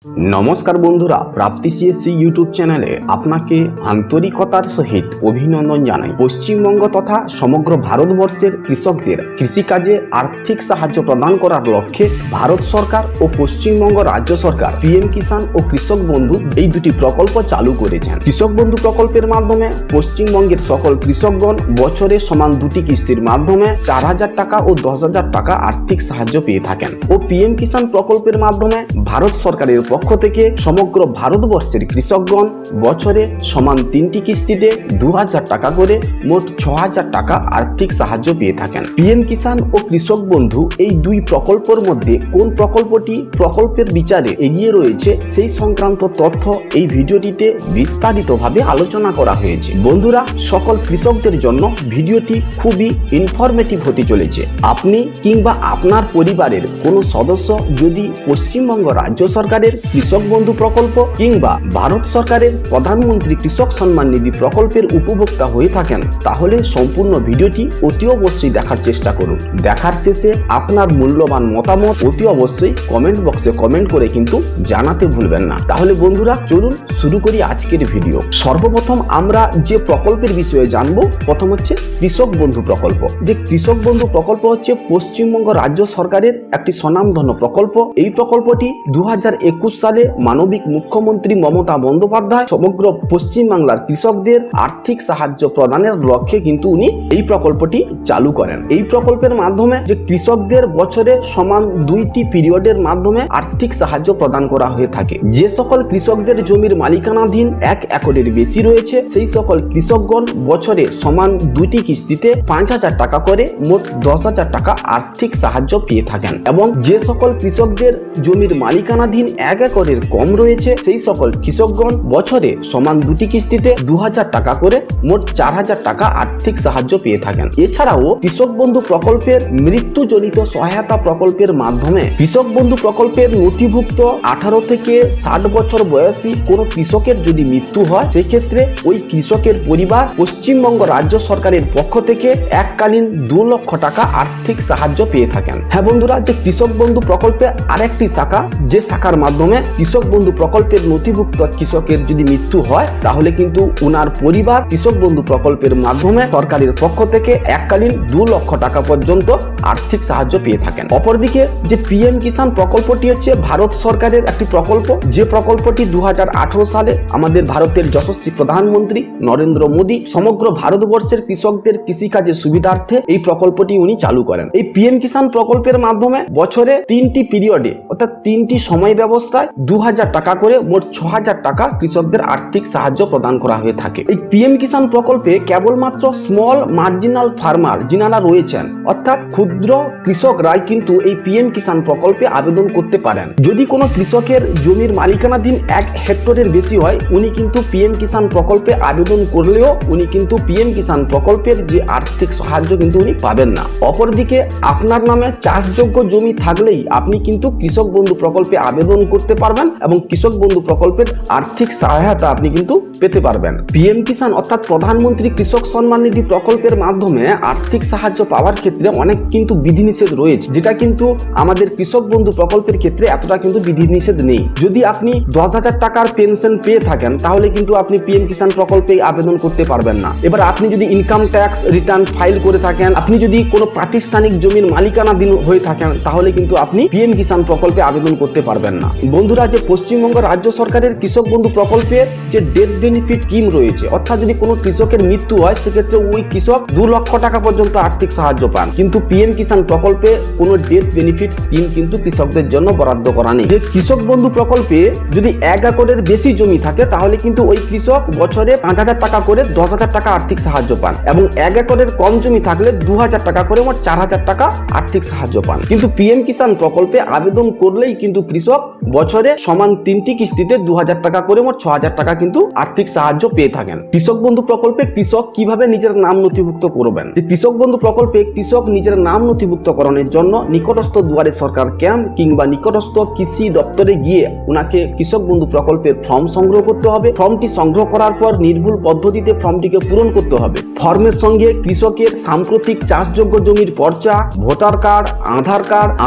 नमस्कार बंधुरा प्राप्ति सीएससी यूट्यूब चैनेले आपनाके आंतरिकतार सहित अभिनंदन जानाई। पश्चिमबंग तथा समग्र भारतवर्षेर कृषकदेर कृषिकाजे आर्थिक साहाय्य प्रदान करार लक्ष्ये भारत सरकार और पश्चिमबंग राज्य सरकार पीएम किसान और कृषक बंधु এই দুটি প্রকল্প চালু করেছেন। কৃষক বন্ধু প্রকল্পের মাধ্যমে পশ্চিমবঙ্গের সকল কৃষকগণ বছরে সমান দুটি কিস্তির মাধ্যমে 4000 টাকা ও 10000 টাকা আর্থিক সাহায্য পেয়ে থাকেন ও পিএম কিষাণ প্রকল্পের মাধ্যমে ভারত সরকারের পক্ষ থেকে সমগ্র ভারতবর্ষের কৃষকগণ বছরে সমান 3টি কিস্তিতে 2000 টাকা করে মোট 6000 টাকা আর্থিক সাহায্য পেয়ে থাকেন। পিএম কিষাণ ও কৃষক বন্ধু এই দুই প্রকল্পের মধ্যে কোন প্রকল্পটি প্রকল্পের বিচারে এগিয়ে রয়েছে সেই সংক্রান্ত তথ্য এই ভিডিওটিতে বিস্তারিতভাবে আলোচনা করা হয়েছে। বন্ধুরা, সকল কৃষকদের জন্য ভিডিওটি খুবই ইনফরমেটিভ হতে চলেছে। আপনি কিংবা আপনার পরিবারের কোনো সদস্য যদি পশ্চিমবঙ্গ রাজ্য সরকারের কৃষক বন্ধু প্রকল্প কিংবা ভারত সরকারের প্রধানমন্ত্রী কৃষক সম্মান নিধি প্রকল্পের উপভোক্তা হয়ে থাকেন তাহলে সম্পূর্ণ ভিডিওটি অতি অবশ্যই দেখার চেষ্টা করুন। দেখার শেষে আপনার মূল্যবান মতামত অতি অবশ্যই কমেন্ট বক্সে কমেন্ট করে কিন্তু জানাতে ভুলবেন না। তাহলে বন্ধুরা চলুন শুরু করি আজকের ভিডিও। সর্বপ্রথম আমরা যে প্রকল্পের বিষয়ে জানবো প্রথম হচ্ছে কৃষক বন্ধু প্রকল্প। যে কৃষক বন্ধু প্রকল্প হচ্ছে পশ্চিমবঙ্গ রাজ্য সরকারের একটি স্বনামধন্য প্রকল্প। এই প্রকল্পটি 2021 সালে মানবিক মুখ্যমন্ত্রী মমতা বন্দ্যোপাধ্যায় সমগ্র পশ্চিমবাংলার কৃষকদের আর্থিক সাহায্য প্রদানের লক্ষ্যে কিন্তু উনি এই প্রকল্পটি চালু করেন। এই প্রকল্পের মাধ্যমে যে কৃষকদের বছরে সমান 2টি পিরিয়ডের মাধ্যমে আর্থিক সাহায্য প্রদান করা হয়ে থাকে। যে সকল কৃষকদের জমির মালিকানাধীন 1 একরের বেশি রয়েছে সেই সকল কৃষকগণ বছরে সমান 2টি কিস্তিতে 5000 টাকা করে মোট 10000 টাকা আর্থিক সাহায্য পেয়ে থাকেন এবং যে সকল কৃষকদের জমির মালিকানাধীন 1 একরের কম রয়েছে সেই সকল কৃষকগণ বছরে সমান 2টি কিস্তিতে 2000 টাকা করে মোট 4000 টাকা আর্থিক সাহায্য পেয়ে থাকেন। এছাড়াও কৃষক বন্ধু প্রকল্পের মৃত্যুজনিত সহায়তা প্রকল্পের মাধ্যমে কৃষক বন্ধু প্রকল্পের নথিভুক্ত 18 থেকে 60 বছর বয়সী কোনো কৃষকের যদি মৃত্যু হয় সেক্ষেত্রে ওই কৃষকের পরিবার পশ্চিমবঙ্গ রাজ্য সরকারের পক্ষ থেকে এককালীন 2 লক্ষ টাকা আর্থিক সাহায্য পেয়ে থাকেন। হ্যাঁ বন্ধুরা, যে কৃষক বন্ধু প্রকল্পের আরেকটি শাখা, যে শাখার মাধ্যমে কৃষক বন্ধু প্রকল্পের নথিভুক্ত কৃষকের যদি মৃত্যু হয় তাহলে কিন্তু ওনার পরিবার কৃষক বন্ধু প্রকল্পের মাধ্যমে সরকারের পক্ষ থেকে এককালীন 2 লক্ষ টাকা পর্যন্ত আর্থিক সাহায্য পেয়ে থাকেন। অপরদিকে যে পিএম কিষাণ প্রকল্পটি হচ্ছে ভারত সরকারের একটি প্রকল্প। যে প্রকল্পটি 2018 সালে আমাদের ভারতের যশস্বী প্রধানমন্ত্রী নরেন্দ্র মোদী সমগ্র ভারতবর্ষের কৃষকদের কৃষিকাজের সুবিধার্থে এই প্রকল্পটি উনি চালু করেন। এই পিএম কিষাণ প্রকল্পের মাধ্যমে বছরে 3টি পিরিয়ডে অর্থাৎ 3টি সময় ব্যবস্থায় 2000 টাকা করে মোট 6000 টাকা কৃষকদের আর্থিক সাহায্য প্রদান করা হয়ে থাকে। এই পিএম কিষাণ প্রকল্পে কেবলমাত্র স্মল মার্জিনাল ফার্মার যিনারা রয়েছেন অর্থাৎ ক্ষুদ্র কৃষকরাই কিন্তু এই পিএম কিষাণ প্রকল্পে আবেদন করতে পারেন। যদি কোনো কৃষকের জমির মালিকানাধীন 1 হেক্টরের বেশি হয় উনি কিন্তু পিএম কিষাণ প্রকল্পে আবেদন করলেও উনি কিন্তু পিএম কিষাণ প্রকল্পের যে আর্থিক সাহায্য কিন্তু উনি পাবেন না। অপরদিকে আপনার নামে চাষযোগ্য জমি থাকলেই আপনি কিন্তু কৃষক বন্ধু প্রকল্পে আবেদন করতে পারবেন এবং কৃষক বন্ধু প্রকল্পের আর্থিক সহায়তা আপনি কিন্তু পেতে পারবেন। পিএম কিষাণ অর্থাৎ প্রধানমন্ত্রী কৃষক সম্মান নিধি প্রকল্পের মাধ্যমে আর্থিক সাহায্য পাওয়ার ক্ষেত্রে অনেক কিন্তু বিধিনিষেধ রয়েছে, যেটা কিন্তু আমাদের কৃষক বন্ধু প্রকল্পের ক্ষেত্রে এতটা কিন্তু বিধিনিষেধ নেই। যদি আপনি 10000 টাকার পেনশন পেয়ে থাকেন তাহলে কিন্তু আপনি পিএম কিষাণ প্রকল্পে আবেদন করতে পারবেন না। এবার আপনি যদি ইনকাম ট্যাক্স রিটার্ন ফাইল করে থাকেন, আপনি যদি কোনো প্রাতিষ্ঠানিক জমির মালিকানাধীন হয়ে থাকেন তাহলে কিন্তু আপনি পিএম কিষাণ প্রকল্পে আবেদন করতে পারবেন না। বন্ধুরা, যে পশ্চিমবঙ্গ রাজ্য সরকারের কৃষক বন্ধু প্রকল্পের যে ডেথ বেনিফিট স্কিম রয়েছে অর্থাৎ যদি কোনো কৃষকের মৃত্যু হয় সেক্ষেত্রে ওই কৃষক 2 লক্ষ টাকা পর্যন্ত আর্থিক সাহায্য পান, কিন্তু পিএম কিষাণ প্রকল্পে কোনো ডেথ বেনিফিট স্কিম কিন্তু কৃষকদের জন্য বরাদ্দ করা নেই। যে কৃষক বন্ধু প্রকল্পে যদি 1 একরের বেশি জমি থাকে তাহলে কিন্তু ওই কৃষক বছরে 5000 টাকা করে 10000 টাকা আর্থিক সাহায্য পান এবং 1 একরের কম জমি থাকলে 2000 টাকা করে মোট 4000 টাকা আর্থিক সাহায্য পান। কিন্তু পিএম কিষাণ প্রকল্পে আবেদন করলেই কিন্তু কৃষক বছরে সমান 3টি কিস্তিতে 2000 টাকা করে মোট 6000 টাকা কিন্তু আর্থিক আর্থিক সাহায্য পেয়ে থাকেন। কৃষক বন্ধু প্রকল্পে কৃষক কিভাবে নিজের নাম নথিভুক্ত করবেন? যে কৃষক বন্ধু প্রকল্পে কৃষক নিজের নাম নথিভুক্তকরণের জন্য নিকটস্থ দুয়ারে সরকার ক্যাম্প কিংবা নিকটস্থ কৃষি দপ্তরে গিয়ে উনাকে কৃষক বন্ধু প্রকল্পের ফর্ম সংগ্রহ করতে হবে। ফর্মটি সংগ্রহ করার পর নির্ভুল পদ্ধতিতে ফর্মটিকে পূরণ করতে হবে। ফর্মের সঙ্গে কৃষকের সাম্প্রতিক চাষযোগ্য জমির পর্চা, ভোটার কার্ড,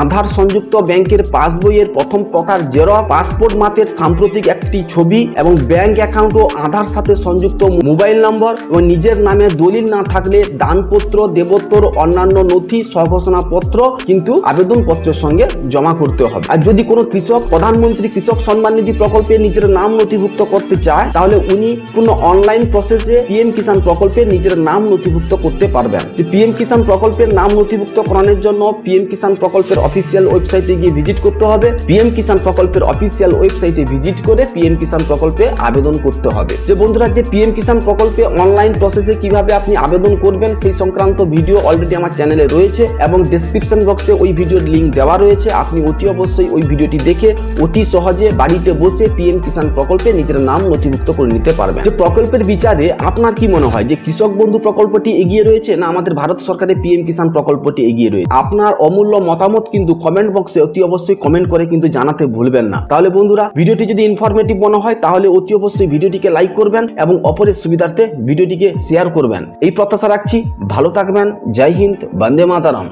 আধার সংযুক্ত ব্যাংকের পাসবইয়ের প্রথম প্রকার জেরক্স, পাসপোর্ট মাপের সাম্প্রতিক একটি ছবি এবং ব্যাংক অ্যাকাউন্ট ও আধার সাথে সংযুক্ত মোবাইল নম্বর এবং নিজের নামে দলিল না থাকলে দানপত্র, দেবোত্তর, অন্যান্য নথি, সহঘোষণাপত্র কিন্তু আবেদনপত্রের সঙ্গে জমা করতে হবে। আর যদি কোনো কৃষক প্রধানমন্ত্রী কৃষক সম্মান নিধি প্রকল্পে নিজের নাম নথিভুক্ত করতে চায় তাহলে উনি কোনো অনলাইন প্রসেসে পিএম কিষাণ প্রকল্পে নিজের নাম নথিভুক্ত করতে পারবেন। যে পিএম কিষাণ প্রকল্পের নাম নথিভুক্ত করানোর জন্য পিএম কিষাণ প্রকল্পের অফিসিয়াল ওয়েবসাইটে গিয়ে ভিজিট করতে হবে। পিএম কিষাণ প্রকল্পের অফিসিয়াল ওয়েবসাইটে ভিজিট করে পিএম কিষাণ প্রকল্পে আবেদন করতে হবে। যে বন্ধুরা, যে পিএম কিষাণ প্রকল্পে অনলাইন প্রসেসে কিভাবে আপনি আবেদন করবেন সেই সংক্রান্ত ভিডিও অলরেডি আমার চ্যানেলে রয়েছে এবং ডেসক্রিপশন বক্সে ওই ভিডিওর লিঙ্ক দেওয়া রয়েছে। আপনি অতি অবশ্যই ওই ভিডিওটি দেখে অতি সহজে বাড়িতে বসে পিএম কিষাণ প্রকল্পে নিজের নাম নথিভুক্ত করে নিতে পারবেন। যে প্রকল্পের বিচারে আপনার কি মনে হয় যে কৃষক বন্ধু প্রকল্পটি এগিয়ে রয়েছে না আমাদের ভারত সরকারের পিএম কিষাণ প্রকল্পটি এগিয়ে রয়েছে? আপনার অমূল্য মতামত কিন্তু কমেন্ট বক্সে অতি অবশ্যই কমেন্ট করে কিন্তু জানাতে ভুলবেন না। তাহলে বন্ধুরা, ভিডিওটি যদি ইনফরমেটিভ মনে হয় তাহলে অতি অবশ্যই ভিডিওটিকে লাইক করবেন এবং অপরের সুবিধার্থে ভিডিওটিকে শেয়ার করবেন। এই প্রত্যাশা রাখছি। ভালো থাকবেন। জয় হিন্দ, বন্দে মাতরম।